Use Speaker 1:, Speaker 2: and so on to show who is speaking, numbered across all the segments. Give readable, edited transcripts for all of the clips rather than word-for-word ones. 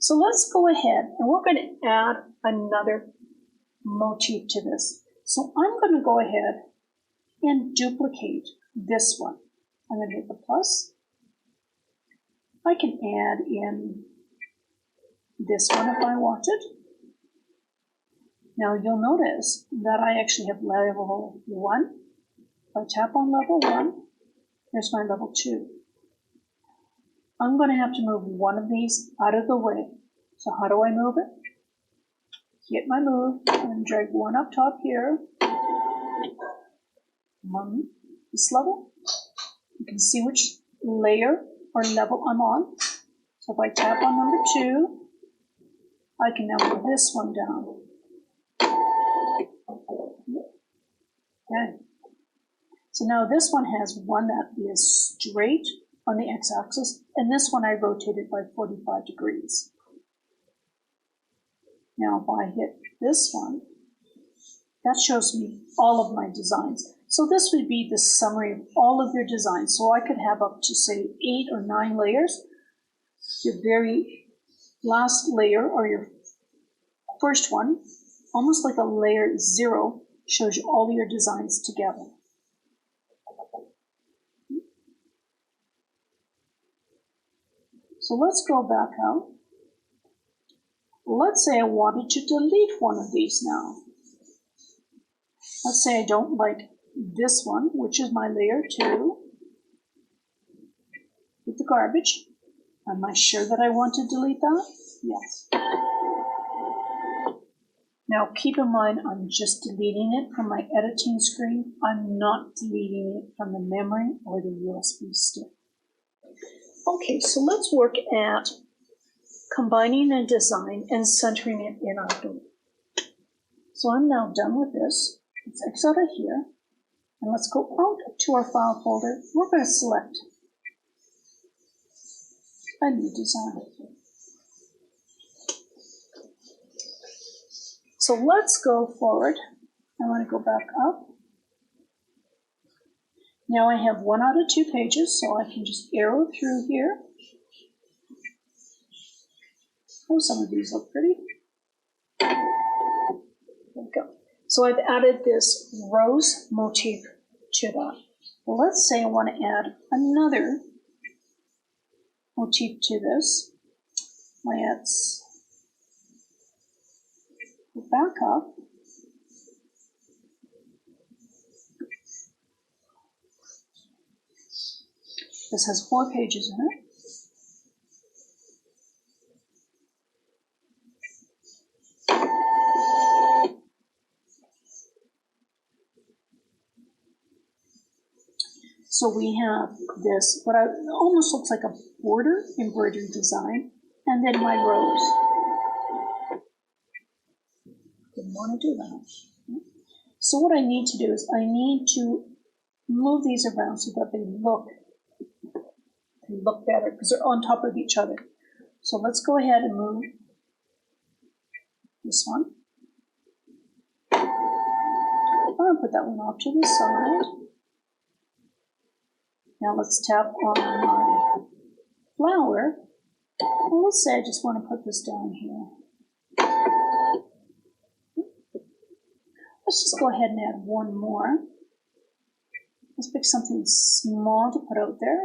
Speaker 1: So let's go ahead and we're going to add another motif to this. So I'm going to go ahead and duplicate this one. I'm going to hit the plus. I can add in this one if I wanted. Now you'll notice that I actually have level 1. If I tap on level 1, there's my level 2. I'm going to have to move one of these out of the way. So how do I move it? Hit my move and drag one up top here. On this level. You can see which layer or level I'm on. So if I tap on number 2, I can now move this one down. Okay. So now this one has one that is straight on the x-axis, and this one I rotated by 45 degrees. Now if I hit this one, that shows me all of my designs. So this would be the summary of all of your designs. So I could have up to say 8 or 9 layers. Your very last layer, or your first one, almost like a layer 0, shows you all your designs together. So let's go back out. Let's say I wanted to delete one of these now. Let's say I don't like this one, which is my layer 2, with the garbage. Am I sure that I want to delete that? Yes. Now keep in mind, I'm just deleting it from my editing screen. I'm not deleting it from the memory or the USB stick. Okay, so let's work at combining a design and centering it in our group. So I'm now done with this. Let's X out of here, and let's go out to our file folder. We're going to select a new design. So let's go forward. I want to go back up. Now I have 1 out of 2 pages, so I can just arrow through here. Oh, some of these look pretty. There we go. So I've added this rose motif to that. Well, let's say I want to add another motif to this. Let's go back up. This has 4 pages in it. So we have this, what almost looks like a border embroidery design, and then my rose. Didn't want to do that. So what I need to do is I need to move these around so that they look better because they're on top of each other. So let's go ahead and move this one. I'm going to put that one off to the side. Now let's tap on my flower. Well, let's say I just want to put this down here. Let's just go ahead and add one more. Let's pick something small to put out there,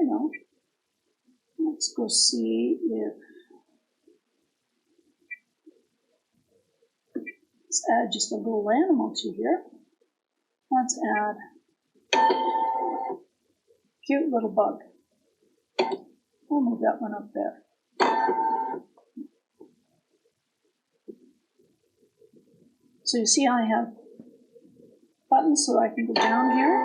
Speaker 1: Let's go see if, let's add just a little animal to here. Let's add a cute little bug. We'll move that one up there. So you see I have buttons so I can go down here.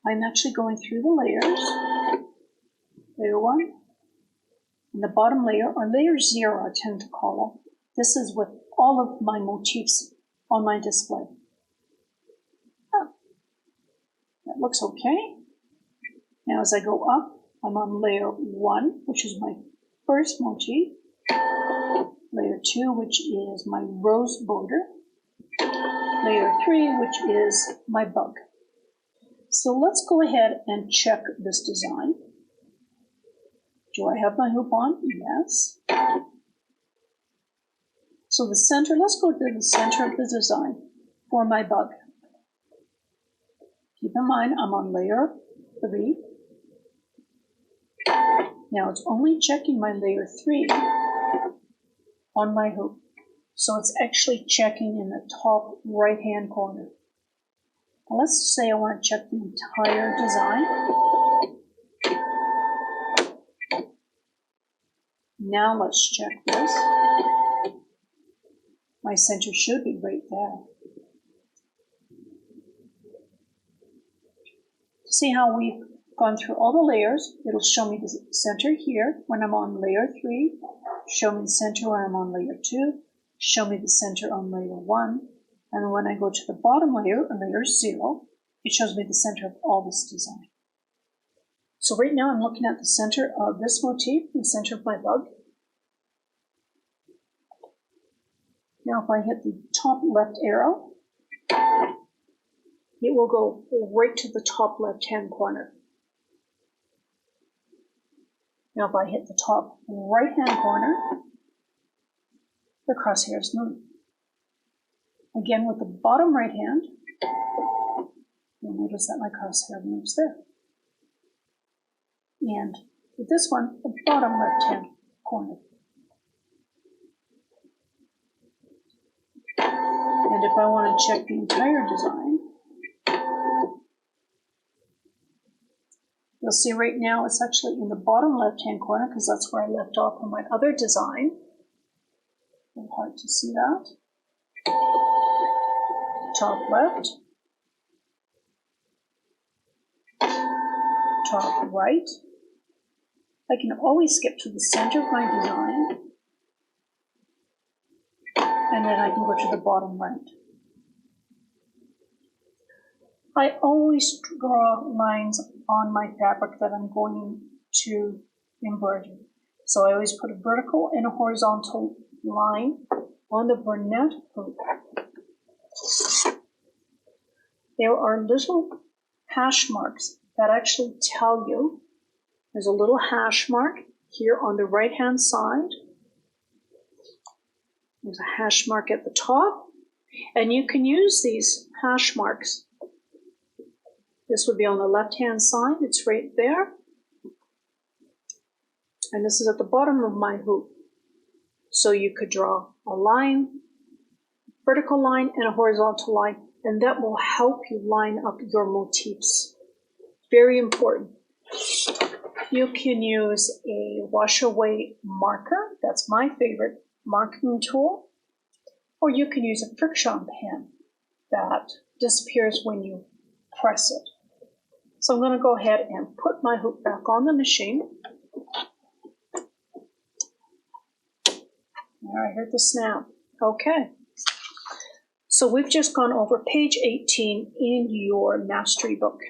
Speaker 1: I'm actually going through the layers. Layer 1. And the bottom layer, or layer 0 I tend to call it. This is with all of my motifs on my display. Oh, that looks okay. Now as I go up, I'm on layer 1, which is my first motif. Layer 2, which is my rose border. Layer 3, which is my bug. So let's go ahead and check this design. Do I have my hoop on? Yes. So the center, let's go to the center of the design for my bug. Keep in mind, I'm on layer 3. Now it's only checking my layer 3 on my hoop. So it's actually checking in the top right-hand corner. Now let's say I want to check the entire design. Now let's check this. My center should be right there. See how we've gone through all the layers? It'll show me the center here when I'm on layer 3, show me the center when I'm on layer 2, show me the center on layer 1, and when I go to the bottom layer, layer 0, it shows me the center of all this design. So right now I'm looking at the center of this motif, the center of my bug. Now if I hit the top left arrow, it will go right to the top left-hand corner. Now if I hit the top right-hand corner, the crosshairs move. Again with the bottom right hand, you'll notice that my crosshair moves there. And with this one, the bottom left-hand corner. And if I want to check the entire design, you'll see right now it's actually in the bottom left-hand corner because that's where I left off on my other design. A little hard to see that. Top left, top right. I can always skip to the center of my design, and then I can go to the bottom right. I always draw lines on my fabric that I'm going to embroider. So I always put a vertical and a horizontal line on the Bernette hoop. There are little hash marks that actually tell you. There's a little hash mark here on the right-hand side. There's a hash mark at the top, and you can use these hash marks. This would be on the left-hand side, it's right there. And this is at the bottom of my hoop. So you could draw a line, vertical line, and a horizontal line, and that will help you line up your motifs. Very important. You can use a wash away marker, that's my favorite marking tool, or you can use a friction pen that disappears when you press it. So I'm going to go ahead and put my hoop back on the machine. There, I heard the snap. Okay. So we've just gone over page 18 in your mastery book.